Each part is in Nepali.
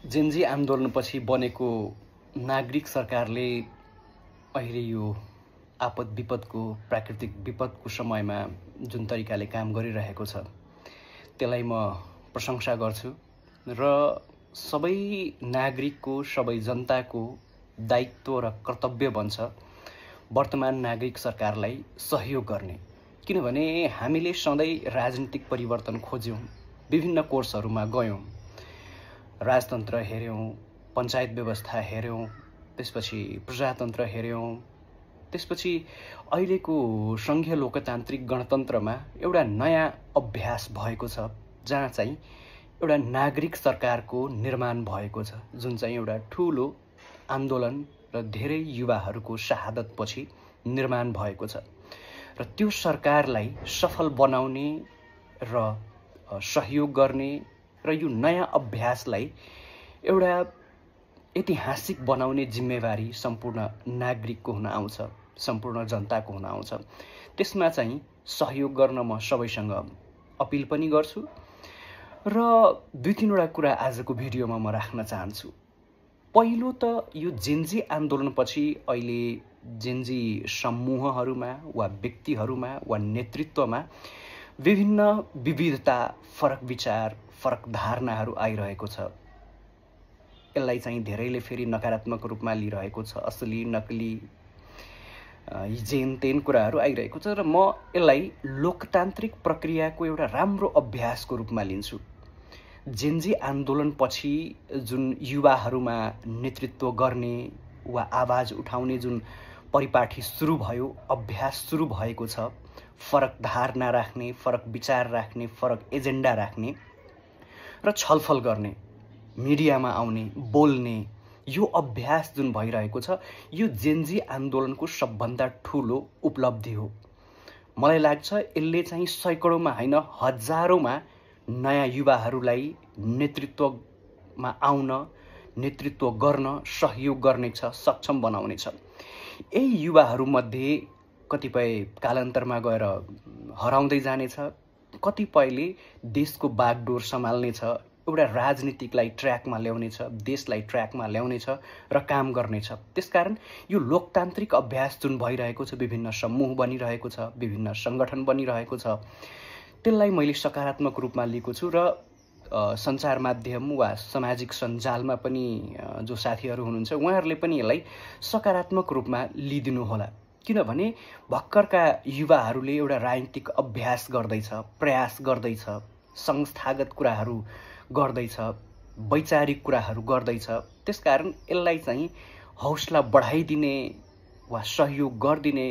जेन्जी आन्दोलनपछि बनेको नागरिक सरकारले अहिले यो आपद विपदको प्राकृतिक विपदको समयमा जुन तरिकाले काम गरिरहेको छ त्यसलाई म प्रशंसा गर्छु र सबै नागरिकको सबै जनताको दायित्व र कर्तव्य बन्छ वर्तमान नागरिक सरकारलाई सहयोग गर्ने। किनभने हामीले सधैँ राजनीतिक परिवर्तन खोज्यौं, विभिन्न कोर्सहरुमा गयौं, राजतन्त्र हेर्यौं, पञ्चायत व्यवस्था हेर्यौं, त्यसपछि प्रजातन्त्र हेर्यौं, त्यसपछि अहिलेको संघीय लोकतान्त्रिक गणतन्त्रमा एउटा नयाँ अभ्यास भएको छ जहाँ चाहिँ एउटा नागरिक सरकारको निर्माण भएको छ, जुन चाहिँ एउटा ठूलो आन्दोलन र धेरै युवाहरूको शहादतपछि निर्माण भएको छ र त्यो सरकारलाई सफल बनाउने र सहयोग गर्ने र यो नयाँ अभ्यासलाई एउटा ऐतिहासिक बनाउने जिम्मेवारी सम्पूर्ण नागरिकको हुन आउँछ, सम्पूर्ण जनताको हुन आउँछ। त्यसमा चाहिँ सहयोग गर्न म सबैसँग अपिल पनि गर्छु र दुई तीनवटा कुरा आजको भिडियोमा म राख्न चाहन्छु। पहिलो त यो जेन्जी आन्दोलनपछि अहिले जेन्जी समूहहरुमा वा व्यक्तिहरुमा वा नेतृत्वमा विभिन्न विविधता, फरक विचार, फरक धारणाहरू आइरहेको छ। यसलाई चाहिँ धेरैले फेरि नकारात्मक रूपमा लिइरहेको छ, असली नकली जेन तेन कुराहरू आइरहेको छ र म यसलाई लोकतान्त्रिक प्रक्रियाको एउटा राम्रो अभ्यासको रूपमा लिन्छु। जेन्जी आन्दोलनपछि जुन युवाहरूमा नेतृत्व गर्ने वा आवाज उठाउने जुन परिपाटी सुरु भयो, अभ्यास सुरु भएको छ, फरक धारणा राख्ने, फरक विचार राख्ने, फरक एजेन्डा राख्ने र छलफल गर्ने, मिडियामा आउने, बोल्ने, यो अभ्यास जुन भइरहेको छ यो जेन्जी आन्दोलनको सबभन्दा ठूलो उपलब्धि हो। मलाई लाग्छ यसले चाहिँ सैकडौंमा हैन हजारौंमा नयाँ युवाहरूलाई नेतृत्वमा आउन, नेतृत्व गर्न सहयोग गर्नेछ, सक्षम बनाउनेछ। यही युवाहरूमध्ये कतिपय कालान्तरमा गएर हराउँदै जानेछ, कतिपयले देशको बागडोर सम्हाल्नेछ, एउटा राजनीतिकलाई ट्र्याकमा ल्याउनेछ, देशलाई ट्र्याकमा ल्याउनेछ र काम गर्नेछ। त्यसकारण यो लोकतान्त्रिक अभ्यास जुन भइरहेको छ, विभिन्न समूह बनिरहेको छ, विभिन्न संगठन बनिरहेको छ, त्यसलाई मैले सकारात्मक रूपमा लिएको छु र सञ्चार माध्यम वा सामाजिक सञ्जालमा पनि जो साथीहरू हुनुहुन्छ उहाँहरूले पनि यसलाई सकारात्मक रूपमा लिदिनु होला। किनभने भक्करका युवाहरूले एउटा राजनीतिक अभ्यास गर्दैछ, प्रयास गर्दैछ, संस्थागत कुराहरू गर्दैछ, वैचारिक कुराहरू गर्दैछ। त्यसकारण यसलाई चाहिँ हौसला बढाइदिने वा सहयोग गरिदिने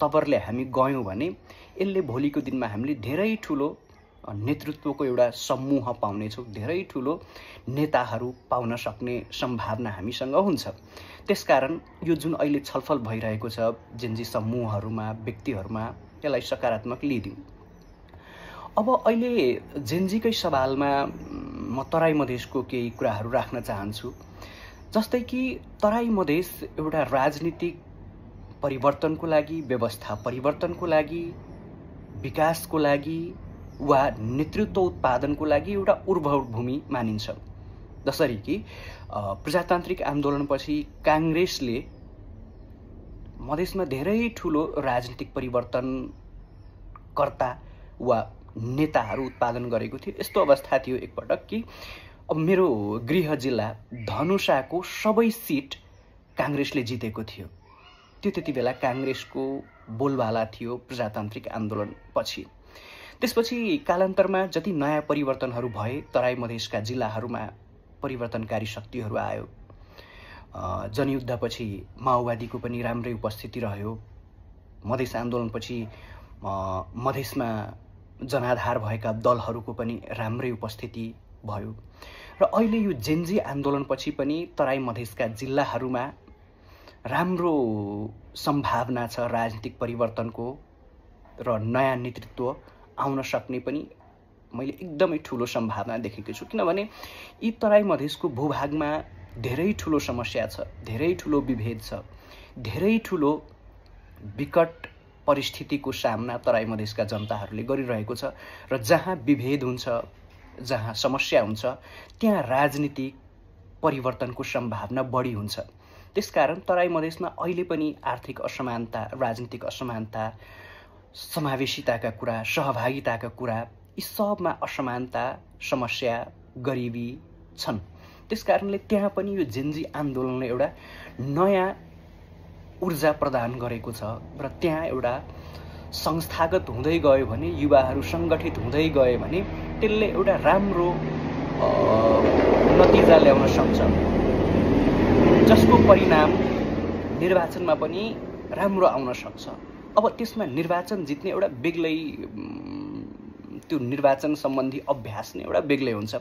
तवरले हामी गयौं भने यसले भोलिको दिनमा हामीले धेरै ठूलो नेतृत्वको एउटा समूह पाउनेछौं, धेरै ठूलो नेताहरू पाउन सक्ने सम्भावना हामीसँग हुन्छ। त्यसकारण यो जुन अहिले छलफल भइरहेको छ जेन्जी समूहहरूमा, व्यक्तिहरूमा, यसलाई सकारात्मक लिदिउँ। अब अहिले जेन्जीकै सवालमा म तराई मधेसको केही कुराहरू राख्न चाहन्छु। जस्तै कि तराई मधेस एउटा राजनीतिक परिवर्तनको लागि, व्यवस्था परिवर्तनको लागि, विकासको लागि वा नेतृत्व उत्पादनको लागि एउटा उर्वर भूमि मानिन्छ। जसरी कि प्रजातान्त्रिक आन्दोलनपछि कांग्रेसले मधेसमा धेरै ठूलो राजनीतिक परिवर्तनकर्ता वा नेताहरू उत्पादन गरेको थियो। यस्तो अवस्था थियो एकपटक कि अब मेरो गृह जिल्ला धनुषाको सबै सिट कांग्रेसले जितेको थियो। त्यो त्यतिबेला कांग्रेसको बोलबाला थियो प्रजातान्त्रिक आन्दोलनपछि। त्यसपछि कालान्तरमा जति नयाँ परिवर्तनहरू भए तराई मधेसका जिल्लाहरूमा परिवर्तनकारी शक्तिहरू आयो। जनयुद्धपछि माओवादीको पनि राम्रै उपस्थिति रह्यो। मधेस आन्दोलनपछि मधेसमा जनाधार भएका दलहरूको पनि राम्रै उपस्थिति भयो र अहिले यो जेन्जी आन्दोलनपछि पनि तराई मधेसका जिल्लाहरूमा राम्रो सम्भावना छ राजनीतिक परिवर्तनको र नयाँ नेतृत्व आउन सक्ने पनि मैले एकदमै ठूलो सम्भावना देखेको छु। किनभने यी तराई मधेसको भूभागमा धेरै ठूलो समस्या छ, धेरै ठूलो विभेद छ, धेरै ठूलो विकट परिस्थितिको सामना तराई मधेसका जनताहरूले गरिरहेको छ र जहाँ विभेद हुन्छ, जहाँ समस्या हुन्छ, त्यहाँ राजनीतिक परिवर्तनको सम्भावना बढी हुन्छ। त्यसकारण तराई मधेसमा अहिले पनि आर्थिक असमानता, राजनीतिक असमानता, समावेशिताका कुरा, सहभागिताका कुरा, यी सबमा असमानता, समस्या, गरिबी छन्। त्यसकारणले त्यहाँ पनि यो जेन्जी आन्दोलनले एउटा नयाँ ऊर्जा प्रदान गरेको छ र त्यहाँ एउटा संस्थागत हुँदै गयो भने, युवाहरू सङ्गठित हुँदै गयो भने त्यसले एउटा राम्रो नतिजा ल्याउन सक्छ, जसको परिणाम निर्वाचनमा पनि राम्रो आउन सक्छ। अब त्यसमा निर्वाचन जित्ने एउटा बेग्लै त्यो निर्वाचन सम्बन्धी अभ्यास नै एउटा बेग्लै हुन्छ।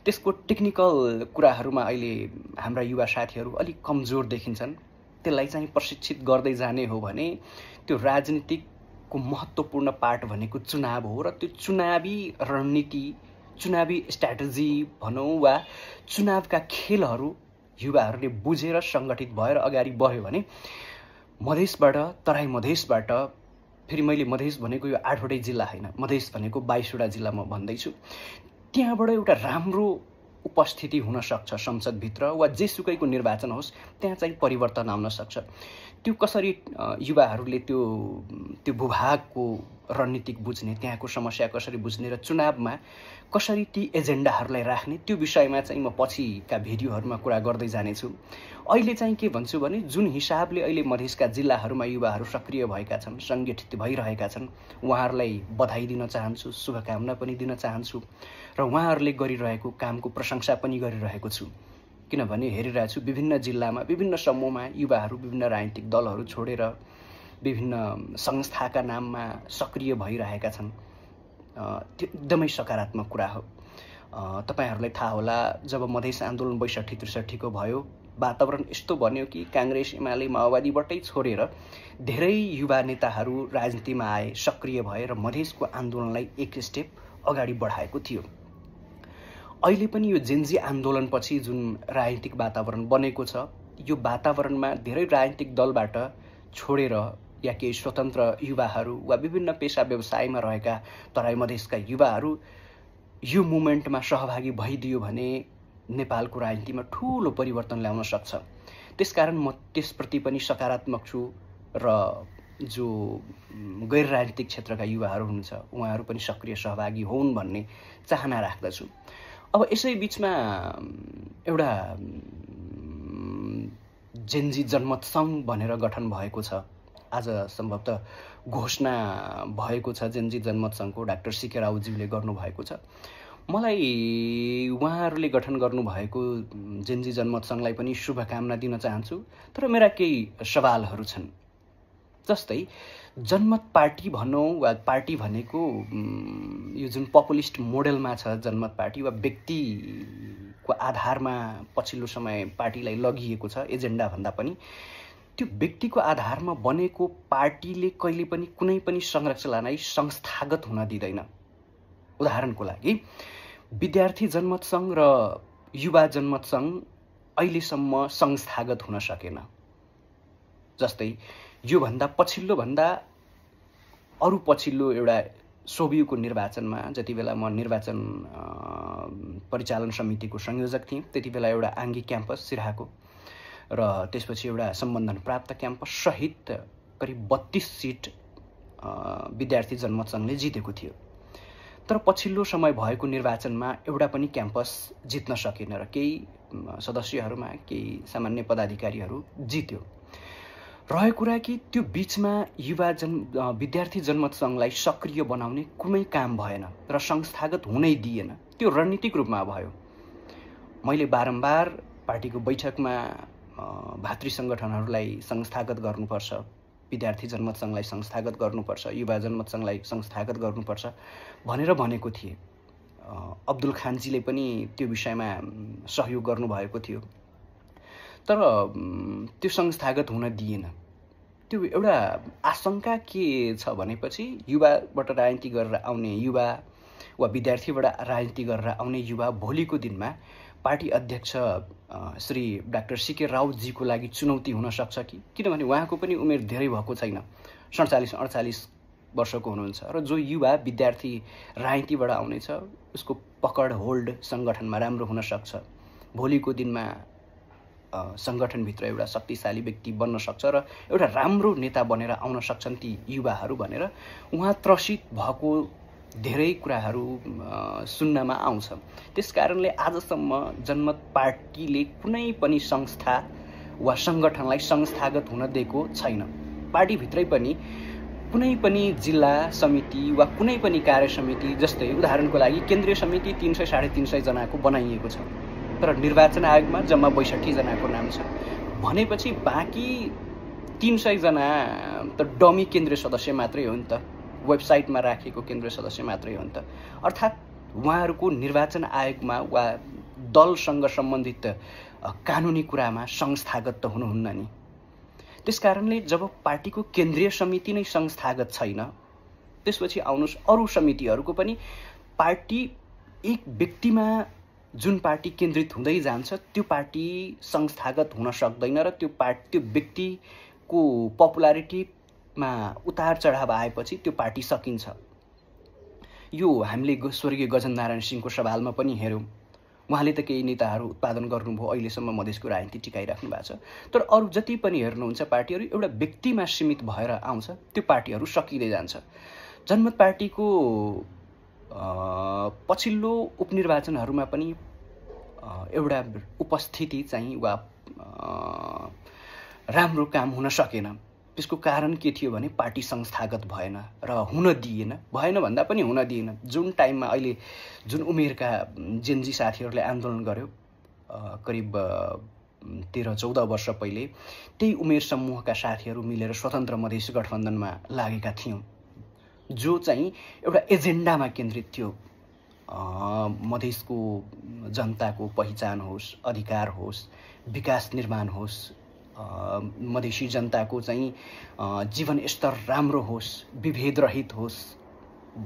त्यसको टेक्निकल कुराहरूमा अहिले हाम्रा युवा साथीहरू अलिक कमजोर देखिन्छन्। त्यसलाई चाहिँ प्रशिक्षित गर्दै जाने हो भने त्यो राजनीतिकको महत्त्वपूर्ण पार्ट भनेको चुनाव हो र त्यो चुनावी रणनीति, चुनावी स्ट्र्याटेजी भनौँ वा चुनावका खेलहरू युवाहरूले बुझेर सङ्गठित भएर अगाडि बढ्यो भने मधेसबाट, तराई मधेसबाट, फेरि मैले मधेस भनेको यो 8वटै जिल्ला होइन, मधेस भनेको 22वटा जिल्ला म भन्दैछु, त्यहाँबाट एउटा राम्रो उपस्थिति हुन सक्छ संसदभित्र वा जेसुकैको निर्वाचन होस्, त्यहाँ चाहिँ परिवर्तन आउन सक्छ। त्यो कसरी युवाहरूले त्यो भूभागको रणनीतिक बुझ्ने, त्यहाँको समस्या कसरी बुझ्ने र चुनावमा कसरी ती एजेन्डाहरूलाई राख्ने, त्यो विषयमा चाहिँ म पछिका भिडियोहरूमा कुरा गर्दै जानेछु। अहिले चाहिँ के भन्छु भने जुन हिसाबले अहिले मधेसका जिल्लाहरूमा युवाहरू सक्रिय भएका छन्, सङ्गठित भइरहेका छन्, उहाँहरूलाई बधाई दिन चाहन्छु, शुभकामना पनि दिन चाहन्छु र उहाँहरूले गरिरहेको कामको प्रशंसा पनि गरिरहेको छु। किनभने हेरिरहेको छु विभिन्न जिल्लामा, विभिन्न समूहमा युवाहरू विभिन्न राजनीतिक दलहरू छोडेर विभिन्न संस्थाका नाममा सक्रिय भइरहेका छन्। त्यो एकदमै सकारात्मक कुरा हो। तपाईहरूलाई थाहा होला, जब मधेस आन्दोलन 62-63 भयो, वातावरण यस्तो बन्यो कि काङ्ग्रेस, एमाले, माओवादीबाटै छोडेर धेरै युवा नेताहरू राजनीतिमा आए, सक्रिय भए र मधेसको आन्दोलनलाई एक स्टेप अगाडि बढाएको थियो। अहिले पनि यो जेन्जी आन्दोलनपछि जुन राजनीतिक वातावरण बनेको छ, यो वातावरणमा धेरै राजनीतिक दलबाट छोडेर या केही स्वतन्त्र युवाहरू वा विभिन्न पेसा व्यवसायमा रहेका तराई मधेसका युवाहरू यो मुभमेन्टमा सहभागी भइदियो भने नेपालको राजनीतिमा ठूलो परिवर्तन ल्याउन सक्छ। त्यसकारण म त्यसप्रति पनि सकारात्मक छु र जो गैर राजनीतिक क्षेत्रका युवाहरू हुनुहुन्छ उहाँहरू पनि सक्रिय सहभागी हुन् भन्ने चाहना राख्दछु। अब यसै बिचमा एउटा जेन्जी जनमत सङ्घ भनेर गठन भएको छ। आज सम्भवतः घोषणा भएको छ जेन्जी जनमत सङ्घको, डाक्टर सीके राउतज्यूले गर्नुभएको छ। मलाई उहाँहरूले गठन गर्नुभएको जेन्जी जनमत सङ्घलाई पनि शुभकामना दिन चाहन्छु। तर मेरा केही सवालहरू छन्। जस्तै जनमत पार्टी भनौँ वा पार्टी भनेको यो जुन पपुलिस्ट मोडेलमा छ जनमत पार्टी वा व्यक्तिको आधारमा पछिल्लो समय पार्टीलाई लगिएको छ, एजेन्डा भन्दा पनि त्यो व्यक्तिको आधारमा बनेको पार्टीले कहिले पनि कुनै पनि संरचनालाई संस्थागत हुन दिँदैन। उदाहरणको लागि विद्यार्थी जनमत सङ्घ र युवा जनमत सङ्घ अहिलेसम्म संस्थागत हुन सकेन। जस्तै योभन्दा पछिल्लो अरू पछिल्लो एउटा सोभियुको निर्वाचनमा जति बेला म निर्वाचन परिचालन समितिको संयोजक थिएँ, त्यति बेला एउटा आङ्गी क्याम्पस सिराहाको र त्यसपछि एउटा सम्बन्धन प्राप्त क्याम्पस सहित करिब 32 सिट विद्यार्थी जनमत सङ्घले जितेको थियो। तर पछिल्लो समय भएको निर्वाचनमा एउटा पनि क्याम्पस जित्न सकेन र केही सदस्यहरूमा केही सामान्य पदाधिकारीहरू जित्यो। रह्यो कुरा कि त्यो बिचमा विद्यार्थी जनमत सङ्घलाई सक्रिय बनाउने कुनै काम भएन र संस्थागत हुनै दिएन। त्यो रणनीतिक रूपमा भयो। मैले बारम्बार पार्टीको बैठकमा भातृ सङ्गठनहरूलाई संस्थागत गर्नुपर्छ, विद्यार्थी जनमत सङ्घलाई संस्थागत गर्नुपर्छ, युवा जनमत सङ्घलाई संस्थागत गर्नुपर्छ भनेर भनेको थिएँ। अब्दुल खानजीले पनि त्यो विषयमा सहयोग गर्नुभएको थियो। तर त्यो संस्थागत हुन दिएन। त्यो एउटा आशंका के छ भनेपछि युवाबाट राजनीति गरेर आउने युवा वा विद्यार्थीबाट राजनीति गरेर आउने युवा भोलिको दिनमा पार्टी अध्यक्ष श्री डाक्टर सीके राउतजीको लागि चुनौती हुन सक्छ कि, किनभने उहाँको पनि उमेर धेरै भएको छैन, 47-48 वर्षको हुनुहुन्छ र जो युवा विद्यार्थी राजनीतिबाट आउनेछ उसको पकड होल्ड सङ्गठनमा राम्रो हुन सक्छ। भोलिको दिनमा सङ्गठनभित्र एउटा शक्तिशाली व्यक्ति बन्न सक्छ र एउटा राम्रो नेता बनेर आउन सक्छन् ती युवाहरू भनेर उहाँ त्रसित भएको धेरै कुराहरू सुन्नमा आउँछ। त्यसकारणले आजसम्म जनमत पार्टीले कुनै पनि संस्था वा सङ्गठनलाई संस्थागत हुन दिएको छैन। पार्टीभित्रै पनि कुनै पनि जिल्ला समिति वा कुनै पनि कार्य समिति, जस्तै उदाहरणको लागि केन्द्रीय समिति 300-350 जनाको बनाइएको छ, तर निर्वाचन आयोगमा जम्मा 62 जनाको नाम छ भनेपछि बाँकी 300 जना त डमी केन्द्रीय सदस्य मात्रै हो नि त, वेबसाइटमा राखेको केन्द्रीय सदस्य मात्रै हो नि त। अर्थात् उहाँहरूको निर्वाचन आयोगमा वा दलसँग सम्बन्धित कानुनी कुरामा संस्थागत त हुनुहुन्न नि। त्यसकारणले जब पार्टीको केन्द्रीय समिति नै संस्थागत छैन, त्यसपछि आउनुहोस् अरू समितिहरूको पनि पार्टी एक व्यक्तिमा जुन पार्टी केन्द्रित हुँदै जान्छ त्यो पार्टी संस्थागत हुन सक्दैन र त्यो व्यक्तिको पपुलारिटीमा उतार चढाव आएपछि त्यो पार्टी सकिन्छ। यो हामीले स्वर्गीय गजननारायण सिंहको सवालमा पनि हेऱ्यौँ। उहाँले त केही नेताहरू उत्पादन गर्नुभयो, अहिलेसम्म मधेसको राजनीति टिकाइराख्नु भएको छ, तर अरू जति पनि हेर्नुहुन्छ पार्टीहरू एउटा व्यक्तिमा सीमित भएर आउँछ, त्यो पार्टीहरू सकिँदै जान्छ। जनमत पार्टीको पछिल्लो उपनिर्वाचनहरूमा पनि एउटा उपस्थिति चाहिँ वा राम्रो काम हुन सकेन। त्यसको कारण के थियो भने पार्टी संस्थागत भएन र हुन दिएन। भएन भन्दा पनि हुन दिएन। जुन टाइममा अहिले जुन उमेरका जेनजी साथीहरूले आन्दोलन गर्यो करिब 13-14 वर्ष पहिले, त्यही उमेर समूहका साथीहरू मिलेर स्वतन्त्र मधेसी गठबन्धनमा लागेका थियौँ, जो चाहिँ एउटा एजेन्डामा केन्द्रित थियो। मधेसको जनताको पहिचान होस्, अधिकार होस्, विकास निर्माण होस्, मधेसी जनताको चाहिँ जीवन स्तर राम्रो होस्, विभेद रहित होस्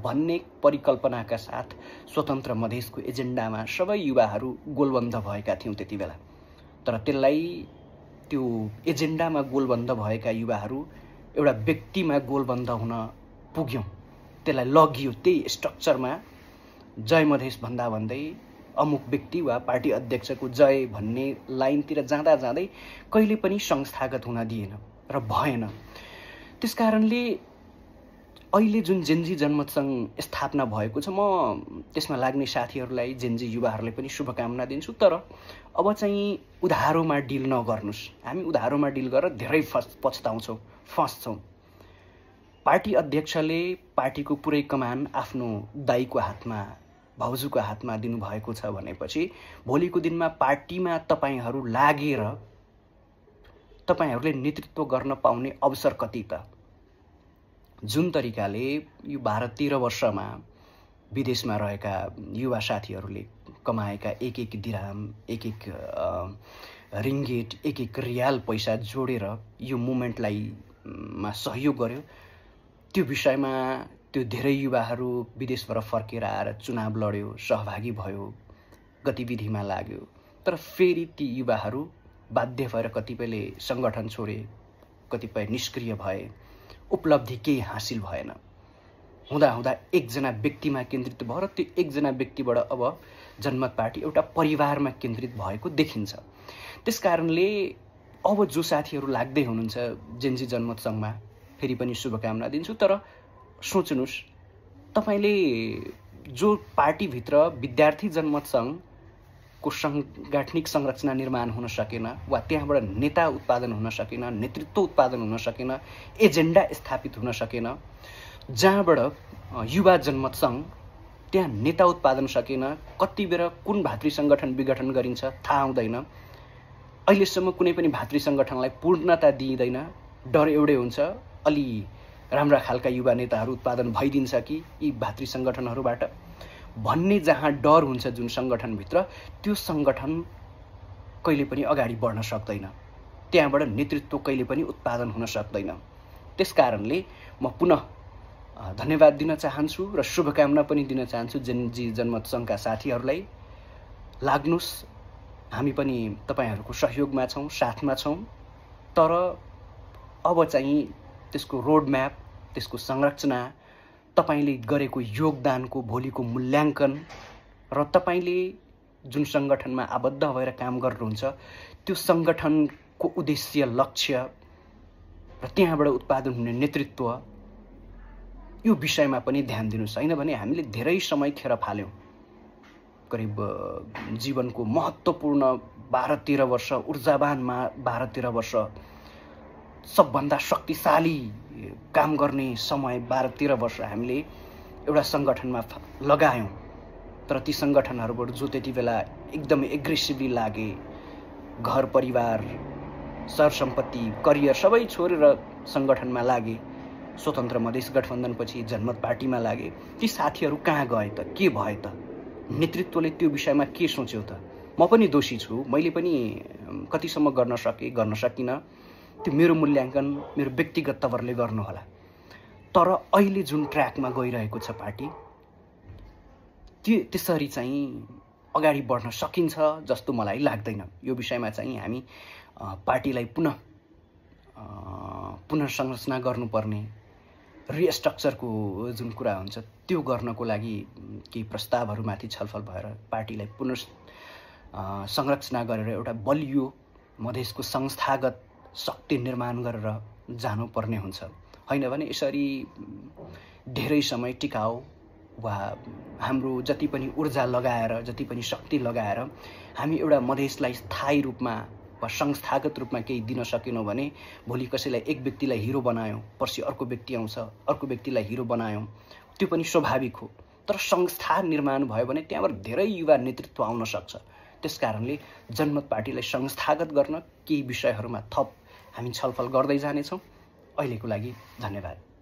भन्ने परिकल्पनाका साथ स्वतन्त्र मधेसको एजेन्डामा सबै युवाहरू गोलबन्द भएका थियौँ त्यति बेला। तर त्यसलाई त्यो एजेन्डामा गोलबन्द भएका युवाहरू एउटा व्यक्तिमा गोलबन्द हुन पुग्यौँ, त्यसलाई लगियो त्यही स्ट्रक्चरमा जय मधेस भन्दा भन्दै अमुक व्यक्ति वा पार्टी अध्यक्षको जय भन्ने लाइनतिर जाँदा जाँदै कहिले पनि संस्थागत हुन दिएन र भएन। त्यसकारणले अहिले जुन जेनजी जनमत सङ्घ स्थापना भएको छ, म त्यसमा लाग्ने साथीहरूलाई, जेनजी युवाहरूलाई पनि शुभकामना दिन्छु। तर अब चाहिँ उधारोमा डिल नगर्नुहोस्। हामी उधारोमा डिल गरेर धेरै पछताउँछौँ, फस्छौँ। पार्टी अध्यक्षले पार्टीको पुरै कमान आफ्नो दाइको हातमा, भाउजूको हातमा दिनुभएको छ भनेपछि भोलिको दिनमा पार्टीमा तपाईहरू लागेर तपाईहरूले नेतृत्व गर्न पाउने अवसर कति त? जुन तरिकाले यो 12-13 वर्षमा विदेशमा रहेका युवा साथीहरूले कमाएका एक दिराम, एक रिङ्गेट, एक रियाल पैसा जोडेर यो मुभमेन्टलाई सहयोग गर्यो, त्यो विषयमा त्यो धेरै युवाहरू विदेशबाट फर्केर आएर चुनाव लड्यो, सहभागी भयो, गतिविधिमा लाग्यो। तर फेरि ती युवाहरू बाध्य भएर कतिपयले सङ्गठन छोडे, कतिपय निष्क्रिय भए, उपलब्धि केही हासिल भएन। हुँदा एकजना व्यक्तिमा केन्द्रित भयो र त्यो एकजना व्यक्तिबाट अब जनमत पार्टी एउटा परिवारमा केन्द्रित भएको देखिन्छ। त्यसकारणले अब जो साथीहरू लाग्दै हुनुहुन्छ जेनजी जनमत सङ्घमा, फेरि पनि शुभकामना दिन्छु। तर सोच्नुहोस्, तपाईँले जो पार्टीभित्र विद्यार्थी जनमत सङ्घको साङ्गठनिक संरचना निर्माण हुन सकेन वा त्यहाँबाट नेता उत्पादन हुन सकेन, नेतृत्व उत्पादन हुन सकेन, एजेन्डा स्थापित हुन सकेन, जहाँबाट युवा जनमत सङ्घ त्यहाँ नेता उत्पादन सकेन, कति बेर कुन भातृ सङ्गठन विघटन गरिन्छ थाहा हुँदैन। अहिलेसम्म कुनै पनि भातृ सङ्गठनलाई पूर्णता दिइँदैन। डर एउटै हुन्छ, अलि राम्रा खालका युवा नेताहरू उत्पादन भइदिन्छ कि यी भातृ सङ्गठनहरूबाट भन्ने जहाँ डर हुन्छ जुन सङ्गठनभित्र, त्यो सङ्गठन कहिले पनि अगाडि बढ्न सक्दैन, त्यहाँबाट नेतृत्व कहिले पनि उत्पादन हुन सक्दैन। त्यसकारणले म पुनः धन्यवाद दिन चाहन्छु र शुभकामना पनि दिन चाहन्छु जेनजी जनमत सङ्घका साथीहरूलाई। लाग्नुहोस्, हामी पनि तपाईँहरूको सहयोगमा छौँ, साथमा छौँ। तर अब चाहिँ त्यसको रोड म्याप, त्यसको संरचना, तपाईँले गरेको योगदानको भोलिको मूल्याङ्कन र तपाईँले जुन सङ्गठनमा आबद्ध भएर काम गर्नुहुन्छ त्यो सङ्गठनको उद्देश्य, लक्ष्य र त्यहाँबाट उत्पादन हुने नेतृत्व, यो विषयमा पनि ध्यान दिनुहोस्। हैन भने हामीले धेरै समय खेर फाल्यौँ। करिब जीवनको महत्त्वपूर्ण 12-13 वर्ष, ऊर्जावान 12-13 वर्ष, सबभन्दा शक्तिशाली काम गर्ने समय 12-13 वर्ष हामीले एउटा सङ्गठनमा लगायौँ। तर ती सङ्गठनहरूबाट जो त्यति बेला एकदमै एग्रेसिभली लागे, घर परिवार, सरसम्पत्ति, करियर सबै छोडेर सङ्गठनमा लागे, स्वतन्त्र मधेस गठबन्धनपछि जनमत पार्टीमा लागे, ती साथीहरू कहाँ गए त? के भए त? नेतृत्वले त्यो विषयमा के सोच्यो त? म पनि दोषी छु, मैले पनि कतिसम्म गर्न सकेँ, गर्न सकिनँ, त्यो मेरो मूल्याङ्कन मेरो व्यक्तिगत तवरले गर्नुहोला। तर अहिले जुन ट्र्याकमा गइरहेको छ पार्टी, त्यसरी चाहिँ अगाडि बढ्न सकिन्छ जस्तो मलाई लाग्दैन। यो विषयमा चाहिँ हामी पार्टीलाई पुनर्संरचना गर्नुपर्ने, रिस्ट्रक्चरको जुन कुरा हुन्छ त्यो गर्नको लागि केही प्रस्तावहरूमाथि छलफल भएर पार्टीलाई संरचना गरेर एउटा बलियो मधेसको संस्थागत शक्ति निर्माण गरेर जानुपर्ने हुन्छ। हैन भने यसरी धेरै समय टिकाउ वा हाम्रो जति पनि ऊर्जा लगाएर, जति पनि शक्ति लगाएर हामी एउटा मधेसलाई स्थायी रूपमा वा संस्थागत रूपमा केही दिन सकेनौँ भने भोलि कसैलाई एक व्यक्तिलाई हिरो बनायौँ, पर्सि अर्को व्यक्ति आउँछ, अर्को व्यक्तिलाई हिरो बनायौँ, त्यो पनि स्वाभाविक हो। तर संस्था निर्माण भयो भने त्यहाँबाट धेरै युवा नेतृत्व आउन सक्छ। त्यसकारणले जनमत पार्टीलाई संस्थागत गर्न केही विषयहरूमा थप हामी छलफल गर्दै जानेछौँ। अहिलेको लागि धन्यवाद।